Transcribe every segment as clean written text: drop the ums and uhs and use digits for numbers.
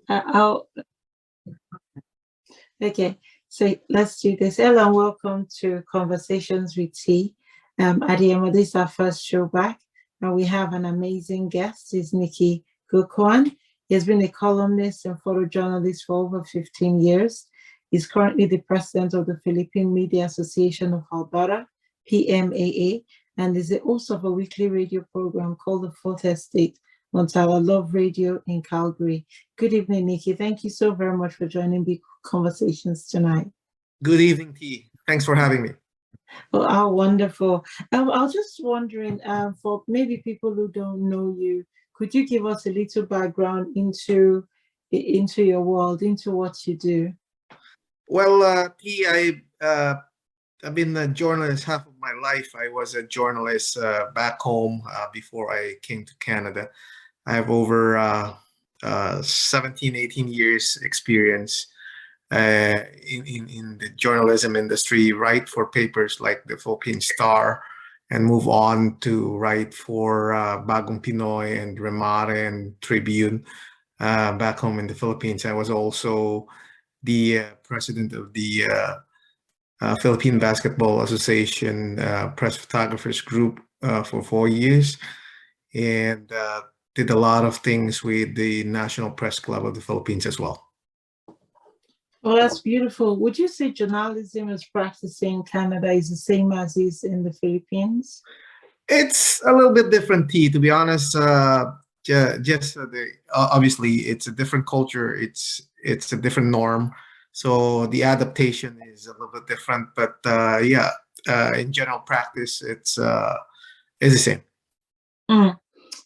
I'll Okay, so let's do this. Hello and welcome to Conversations with T. Adiyemo, this is our first show back, and we have an amazing guest. He's Nicky Gocuan. He has been a columnist and photojournalist for over 15 years. He's currently the president of the Philippine Media Association of Alberta, PMAA, and is the host of a weekly radio program called The Fourth Estate on Tala Luvz Radio in Calgary. Good evening, Nicky. Thank you so very much for joining the conversations tonight. Good evening, T. Thanks for having me. Oh, wonderful. I was just wondering, for maybe people who don't know you, could you give us a little background into your world, into what you do? Well, T, I've been a journalist half of my life. I was a journalist back home before I came to Canada. I have over 17, 18 years experience in the journalism industry, write for papers like the Philippine Star, and move on to write for Bagong Pinoy and Remare and Tribune back home in the Philippines. I was also the president of the Philippine Basketball Association Press Photographers Group for 4 years, and did a lot of things with the National Press Club of the Philippines as well. Well, that's beautiful. Would you say journalism is practicing in Canada is the same as is in the Philippines? It's a little bit different, T, to be honest. Obviously, it's a different culture. It's a different norm. So the adaptation is a little bit different. But in general practice, it's the same.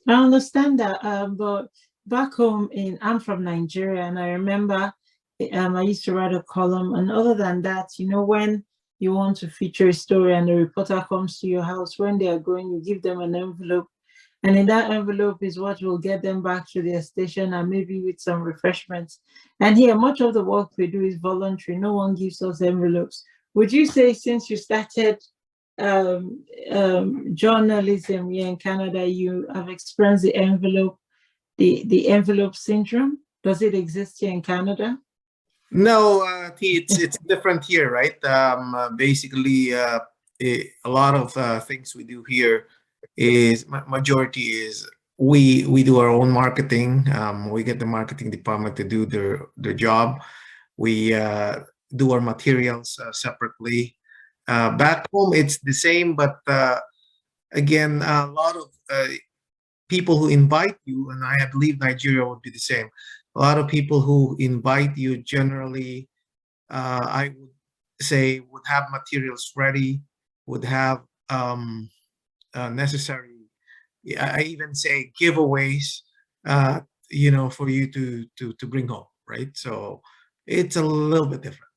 I understand that, but back home I'm from Nigeria, and I remember I used to write a column, and other than that, when you want to feature a story and the reporter comes to your house, when they are going, you give them an envelope, and in that envelope is what will get them back to their station, and maybe with some refreshments. And here, much of the work we do is voluntary. No one gives us envelopes. Would you say since you started journalism here in Canada, you have experienced the envelope syndrome? Does it exist here in Canada? No, T, it's different here, right? Basically, a lot of things we do here is majority is we do our own marketing. We get the marketing department to do their job. We do our materials separately. Back home, it's the same, but again, a lot of people who invite you, and I believe Nigeria would be the same. A lot of people who invite you generally, I would say, would have materials ready, would have necessary, I even say giveaways, for you to bring home, right? So it's a little bit different.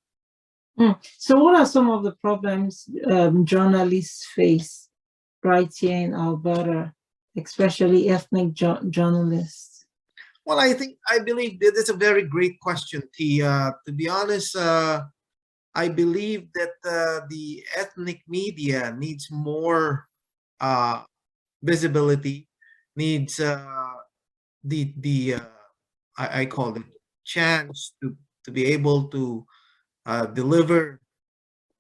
So what are some of the problems journalists face right here in Alberta, especially ethnic journalists? Well, I believe that it's a very great question, T. To be honest, I believe that the ethnic media needs more visibility, needs I call it chance to be able to deliver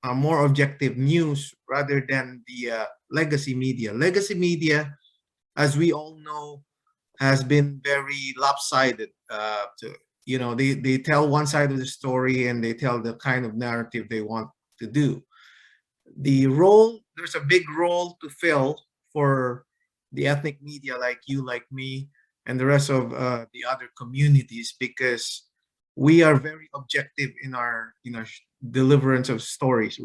more objective news rather than the legacy media. Legacy media, as we all know, has been very lopsided. They tell one side of the story and they tell the kind of narrative they want to do. There's a big role to fill for the ethnic media like you, like me, and the rest of the other communities, because we are very objective in our deliverance of stories.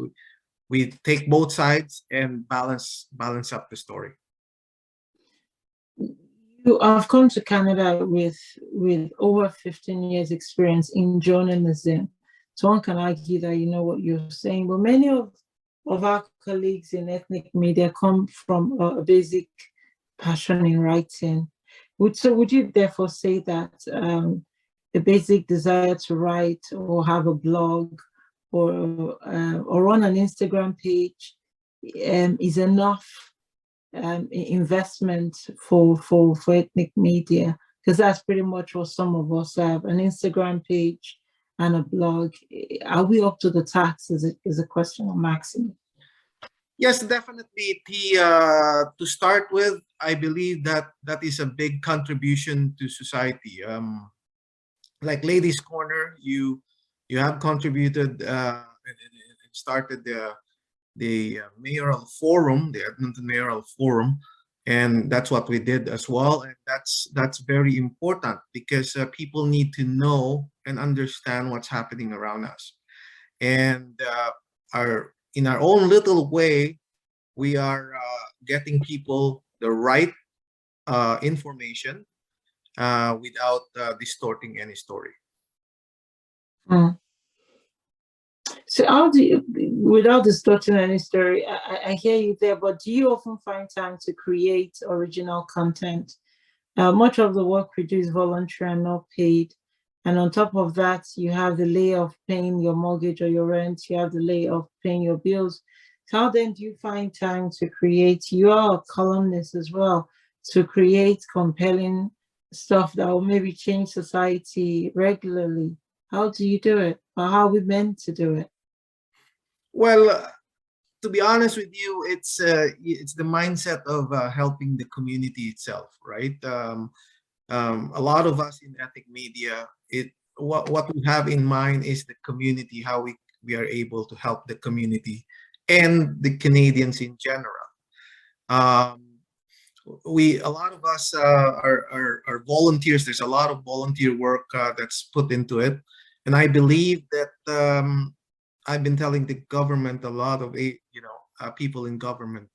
We take both sides and balance up the story. You have come to Canada with over 15 years experience in journalism. So one can argue that you know what you're saying, but many of our colleagues in ethnic media come from a basic passion in writing. Would you therefore say that the basic desire to write or have a blog or run an Instagram page is enough investment for ethnic media because that's pretty much what some of us have, an Instagram page and a blog. Are we up to the task is a question I'm asking. Yes, definitely. To start with, I believe that that is a big contribution to society. Like Ladies Corner, you have contributed and started the mayoral forum, the Edmonton Mayoral Forum, and that's what we did as well. And that's very important because people need to know and understand what's happening around us. And in our own little way, we are getting people the right information without distorting any story. Mm. So how do you, without distorting any story, I hear you there, but do you often find time to create original content? Much of the work we do is voluntary and not paid. And on top of that, you have the layer of paying your mortgage or your rent, you have the layer of paying your bills. So how then do you find time to create? You are a columnist as well, to create compelling stuff that will maybe change society regularly. How do you do it? Or how are we meant to do it? Well, to be honest with you, it's the mindset of helping the community itself, right? A lot of us in ethnic media, what we have in mind is the community, how we are able to help the community and the Canadians in general. A lot of us are volunteers. There's a lot of volunteer work that's put into it, and I believe that I've been telling the government, a lot of people in government,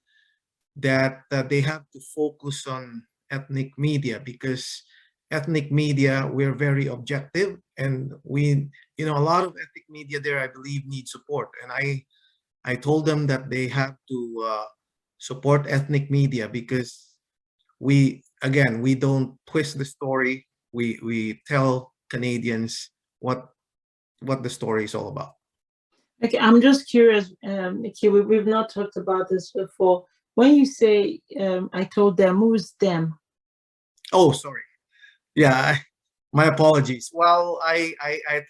that they have to focus on ethnic media, because ethnic media, we're very objective, and a lot of ethnic media there, I believe, need support. And I told them that they have to support ethnic media, because we don't twist the story. We tell Canadians what the story is all about. Okay, I'm just curious, Nicky, we've not talked about this before. When you say, I told them, who's them? Oh, sorry. Yeah, my apologies. Well, I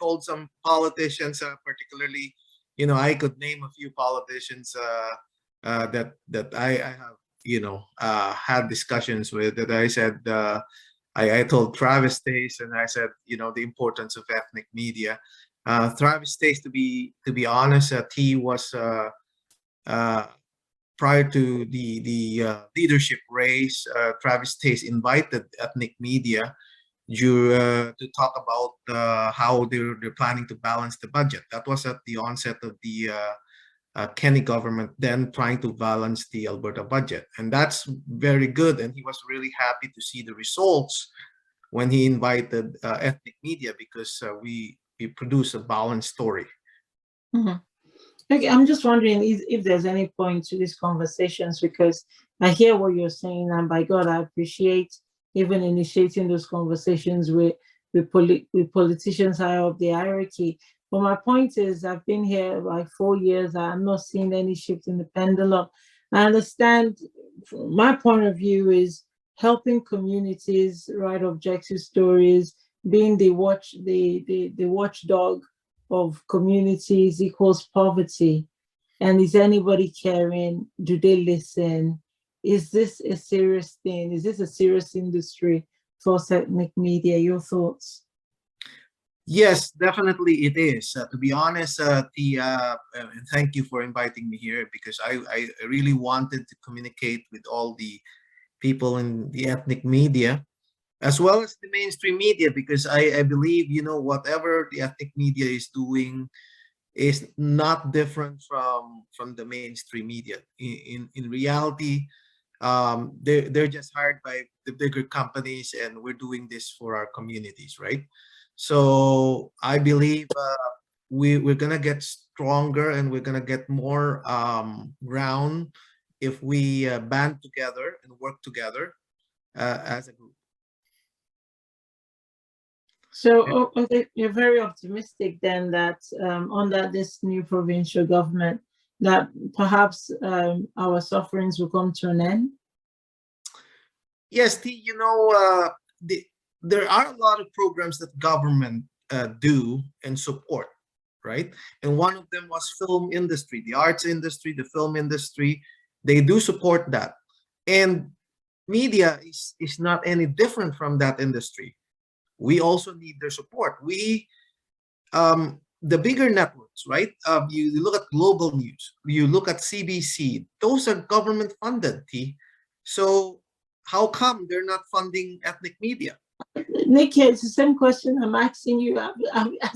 told some politicians, particularly, I could name a few politicians that I have, had discussions with, that I said, I told Travis Stace, and I said, the importance of ethnic media. Travis Stace, to be honest, he was prior to the leadership race. Travis Stace invited ethnic media to talk about how they're planning to balance the budget. That was at the onset of the Kenny government, then trying to balance the Alberta budget, and that's very good. And he was really happy to see the results when he invited ethnic media, because we produce a balanced story. Mm-hmm. Okay, I'm just wondering if there's any point to these conversations, because I hear what you're saying, and by God, I appreciate even initiating those conversations with politicians higher up the hierarchy. But my point is, I've been here like 4 years. I'm not seeing any shift in the pendulum. I understand. My point of view is helping communities write objective stories, being the watchdog of communities equals poverty. And is anybody caring? Do they listen? Is this a serious thing? Is this a serious industry for ethnic media? Your thoughts? Yes, definitely it is. To be honest, and thank you for inviting me here, because I really wanted to communicate with all the people in the ethnic media, as well as the mainstream media, because I believe, whatever the ethnic media is doing is not different from the mainstream media. In reality, they're just hired by the bigger companies, and we're doing this for our communities, right? So I believe we're gonna get stronger, and we're gonna get more ground if we band together and work together as a group. So, okay, you're very optimistic then that under this new provincial government, that perhaps our sufferings will come to an end? Yes, there are a lot of programs that government do and support, right? And one of them was film industry, the arts industry, the film industry. They do support that. And media is not any different from that industry. We also need their support. The bigger networks, right? You look at global news, you look at CBC, those are government funded, T. So how come they're not funding ethnic media? Nicky, it's the same question I'm asking you. Are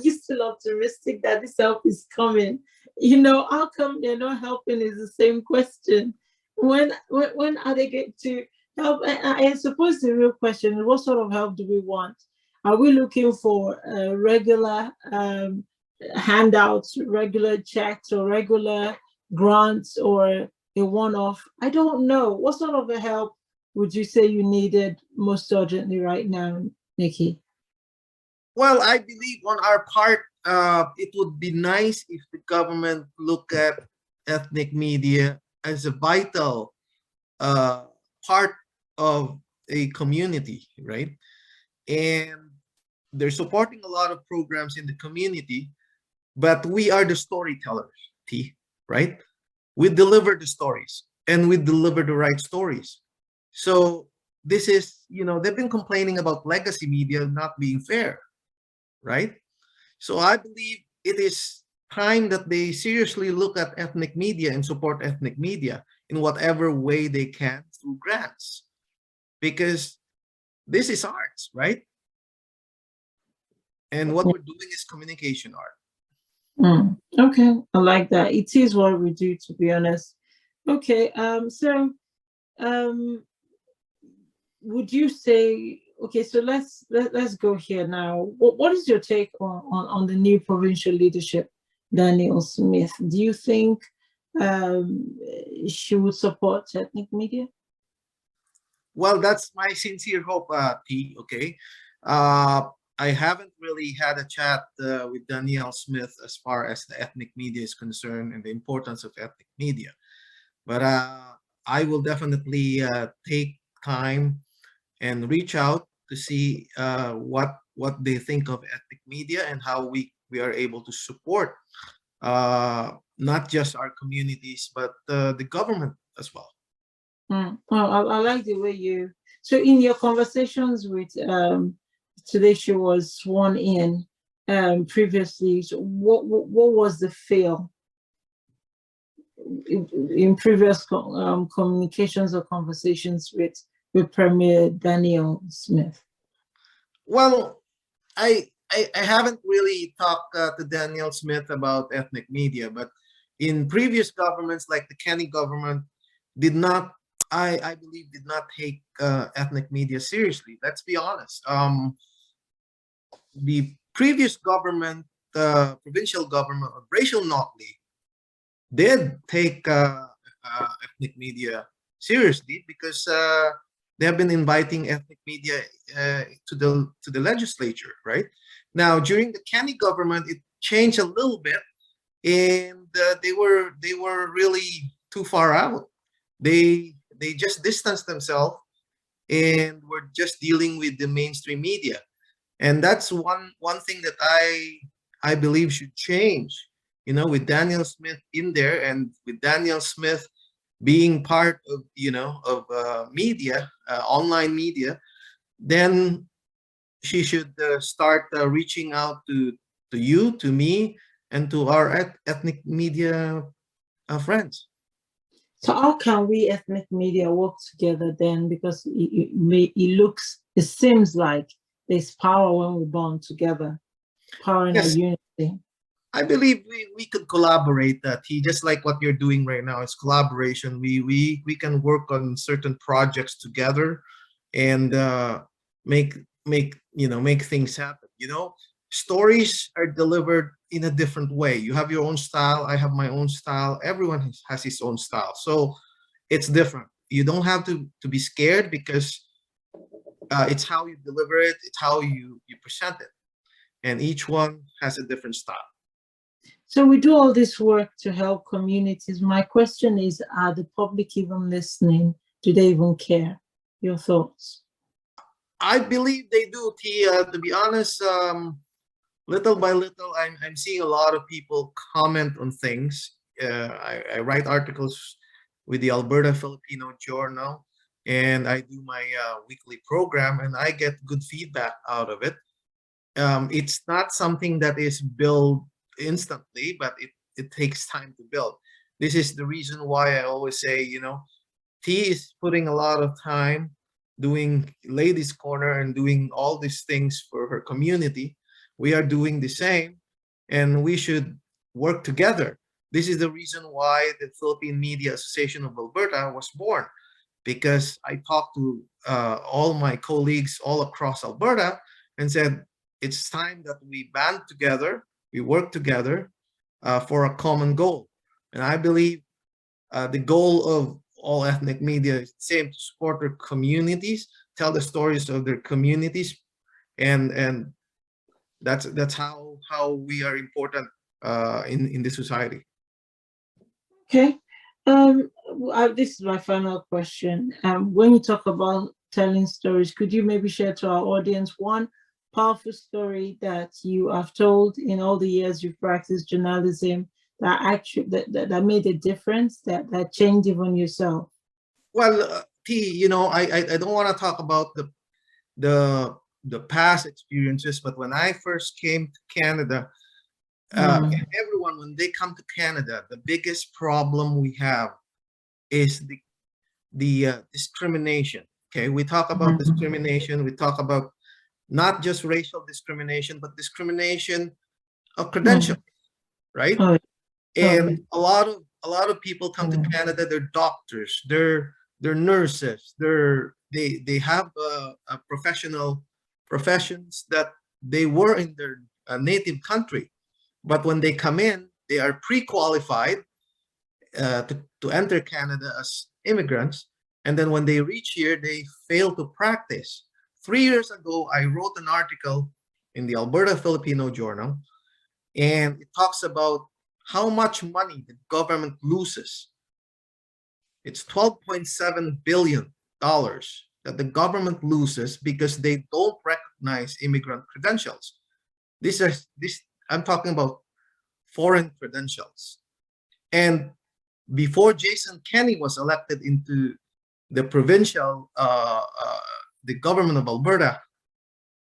you still optimistic that this help is coming? How come they're not helping is the same question. When are they going to help? I suppose the real question is, what sort of help do we want? Are we looking for regular handouts, regular checks, or regular grants, or a one-off? I don't know. What sort of a help would you say you needed most urgently right now, Nicky? Well, I believe on our part, it would be nice if the government look at ethnic media as a vital part of a community, right? And they're supporting a lot of programs in the community, but we are the storytellers, T, right? We deliver the stories and we deliver the right stories. So this is, they've been complaining about legacy media not being fair, right? So I believe it is time that they seriously look at ethnic media and support ethnic media in whatever way they can through grants, because this is arts, right? And what we're doing is communication art. Okay, I like that. It is what we do, to be honest. Okay, so would you say, okay, so let's go here now. What is your take on the new provincial leadership, Danielle Smith? Do you think she would support ethnic media? Well, that's my sincere hope, T. Okay. I haven't really had a chat with Danielle Smith as far as the ethnic media is concerned and the importance of ethnic media. But I will definitely take time and reach out to see what they think of ethnic media and how we are able to support not just our communities, but the government as well. Well, I like the way you. So in your conversations with today, she was sworn in previously. So what was the feel in previous communications or conversations with Premier Danielle Smith? Well, I haven't really talked to Danielle Smith about ethnic media, but in previous governments, like the Kenny government, did not, I believe, did not take ethnic media seriously. Let's be honest. The previous government, provincial government of Rachel Notley, did take ethnic media seriously because they have been inviting ethnic media to the legislature, right? Now, during the Kenny government, it changed a little bit, and they were really too far out. They just distanced themselves and were just dealing with the mainstream media, and that's one thing that I believe should change. With Danielle Smith in there, and with Danielle Smith being part of media, online media, then she should start reaching out to you, to me, and to our ethnic media friends. So how can we ethnic media work together then? Because it seems like there's power when we bond together, power in our unity. I believe we could collaborate, just like what you're doing right now. It's collaboration. We can work on certain projects together and make things happen. Stories are delivered in a different way. You have your own style. I have my own style. Everyone has his own style. So it's different. You don't have to be scared, because it's how you deliver it. It's how you present it. And each one has a different style. So we do all this work to help communities. My question is, are the public even listening? Do they even care? Your thoughts? I believe they do, T. To be honest, little by little, I'm seeing a lot of people comment on things. I write articles with the Alberta Filipino Journal, and I do my weekly program, and I get good feedback out of it. It's not something that is built instantly, but it takes time to build. This is the reason why I always say, T is putting a lot of time doing Ladies Corner and doing all these things for her community. We are doing the same, and we should work together. This is the reason why the Philippine Media Association of Alberta was born, because I talked to all my colleagues all across Alberta and said, it's time that we band together, we work together for a common goal. And I believe the goal of all ethnic media is the same: to support their communities, tell the stories of their communities, and that's how we are important in the society. Okay. This is my final question. When you talk about telling stories, could you maybe share to our audience one powerful story that you have told in all the years you've practiced journalism that actually that made a difference, that changed even yourself? Well, T, I don't want to talk about the past experiences, but when I first came to Canada, and everyone, when they come to Canada, the biggest problem we have is the discrimination. Okay, we talk about discrimination. We talk about not just racial discrimination, but discrimination of credentials, right? Oh, And a lot of people come to Canada. They're doctors, they're nurses, they have a professional professions that they were in their native country, but when they come in, they are pre-qualified to enter Canada as immigrants, and then when they reach here, they fail to practice. 3 years ago, I wrote an article in the Alberta Filipino Journal, and it talks about how much money the government loses. It's $12.7 billion that the government loses because they don't recognize immigrant credentials. I'm talking about foreign credentials. And before Jason Kenney was elected into the provincial, the government of Alberta,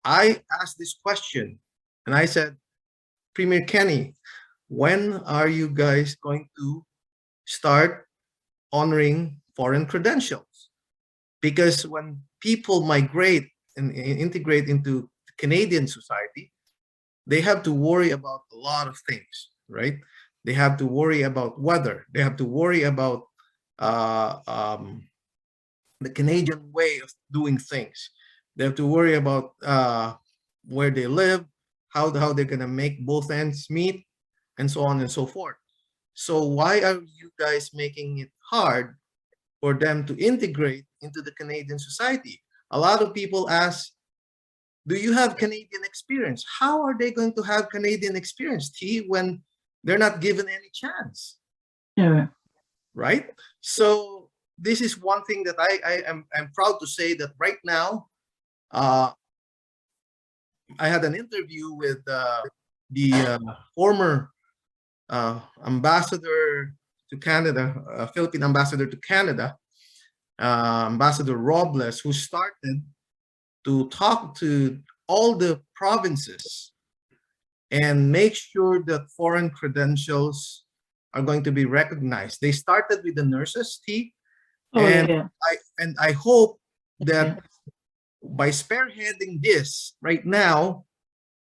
I asked this question, and I said, Premier Kenney, when are you guys going to start honoring foreign credentials? Because when people migrate and integrate into Canadian society, they have to worry about a lot of things, right? They have to worry about weather. They have to worry about the Canadian way of doing things. They have to worry about where they live, how they're gonna make both ends meet, and so on and so forth. So why are you guys making it hard for them to integrate into the Canadian society? A lot of people ask, do you have Canadian experience? How are they going to have Canadian experience, T, when they're not given any chance? Yeah. Right? So this is one thing that I'm proud to say that right now, I had an interview with the former ambassador to Canada, Philippine ambassador to Canada, Ambassador Robles, who started to talk to all the provinces and make sure that foreign credentials are going to be recognized. They started with the nurses, T, and I hope that by spearheading this right now,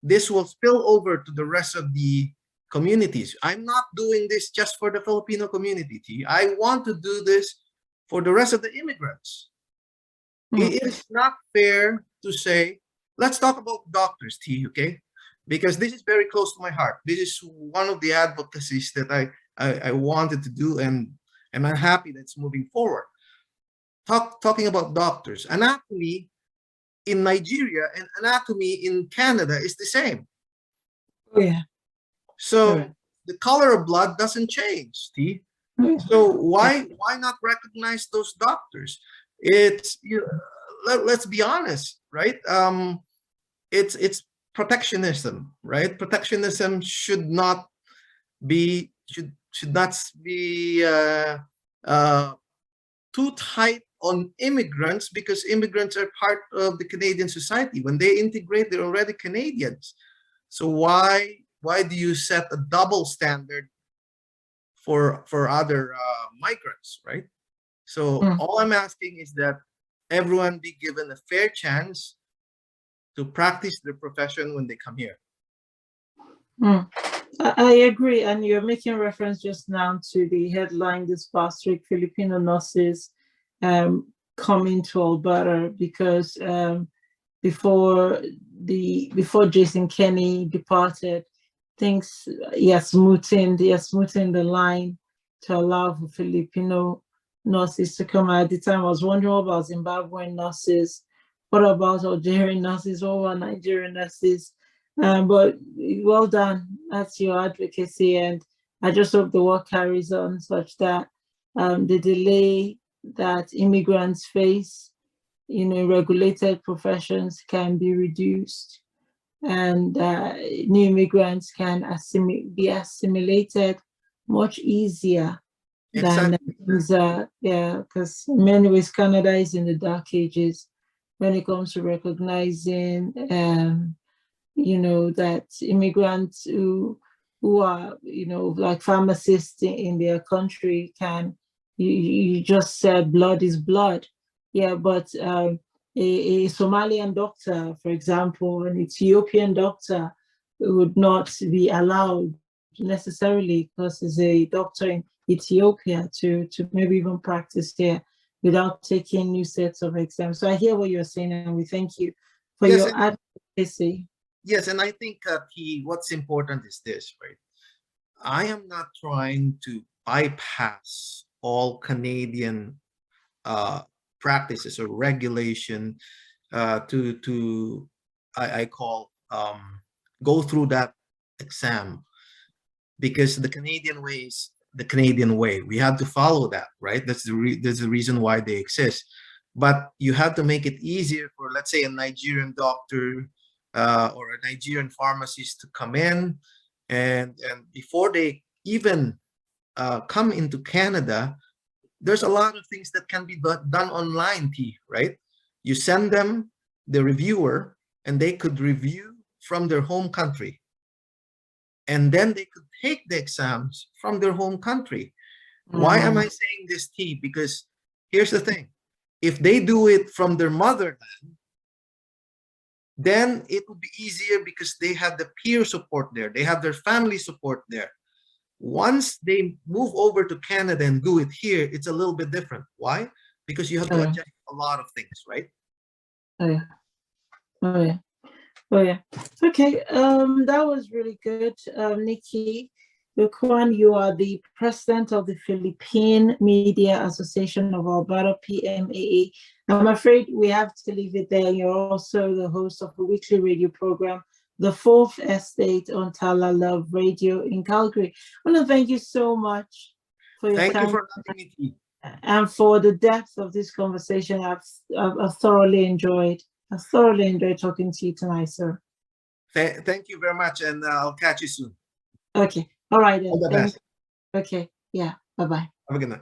this will spill over to the rest of the communities. I'm not doing this just for the Filipino community, T. I want to do this for the rest of the immigrants. It is not fair to say, let's talk about doctors, T, okay? Because this is very close to my heart. This is one of the advocacies that I wanted to do, and I'm happy that it's moving forward. Talking about doctors, anatomy in Nigeria and anatomy in Canada is the same. Oh, yeah. So the color of blood doesn't change, T. So why not recognize those doctors? It's let's be honest, right? It's protectionism, right? Protectionism should not be too tight on immigrants, because immigrants are part of the Canadian society. When they integrate, they're already Canadians. So why do you set a double standard for other migrants, right? So all I'm asking is that everyone be given a fair chance to practice their profession when they come here. I agree, and you're making reference just now to the headline this past week: Filipino nurses coming to Alberta because before Jason Kenney departed, things smoothened the line to allow for Filipino nurses to come. At the time, I was wondering about Zimbabwean nurses, what about Algerian nurses, what about Nigerian nurses? But well done. That's your advocacy, and I just hope the work carries on such that the delay that immigrants face, in regulated professions can be reduced, and new immigrants can be assimilated much easier than because in many ways Canada is in the dark ages when it comes to recognizing that immigrants who are, like pharmacists in their country you just said blood is blood. Yeah, but a Somalian doctor, for example, an Ethiopian doctor would not be allowed necessarily, because he's a doctor in Ethiopia, to maybe even practice there without taking new sets of exams. So I hear what you're saying, and we thank you for your advocacy. Yes, and I think what's important is this, right? I am not trying to bypass all Canadian practices or regulation to go through that exam, because the Canadian way is the Canadian way. We have to follow that, right? That's the reason why they exist. But you have to make it easier for, let's say, a Nigerian doctor or a Nigerian pharmacist to come in, and before they even come into Canada, there's a lot of things that can be done online, right? You send them the reviewer, and they could review from their home country, and then they could take the exams from their home country. Why am I saying this, T? Because here's the thing: if they do it from their motherland, then it will be easier because they have the peer support there. They have their family support there. Once they move over to Canada and do it here, it's a little bit different. Why? Because you have to adjust a lot of things, right? Oh yeah. Okay. That was really good. Nicky Gocuan, you are the president of the Philippine Media Association of Alberta, PMAA. I'm afraid we have to leave it there. You're also the host of a weekly radio program, The Fourth Estate, on Tala Luvz Radio in Calgary. I want to thank you so much for your time. Thank you for having me. And for the depth of this conversation. I've thoroughly enjoyed. I thoroughly enjoyed talking to you tonight, sir. Thank you very much, and I'll catch you soon. Okay. All right. Then. All the best. Okay. Yeah. Bye-bye. Have a good night.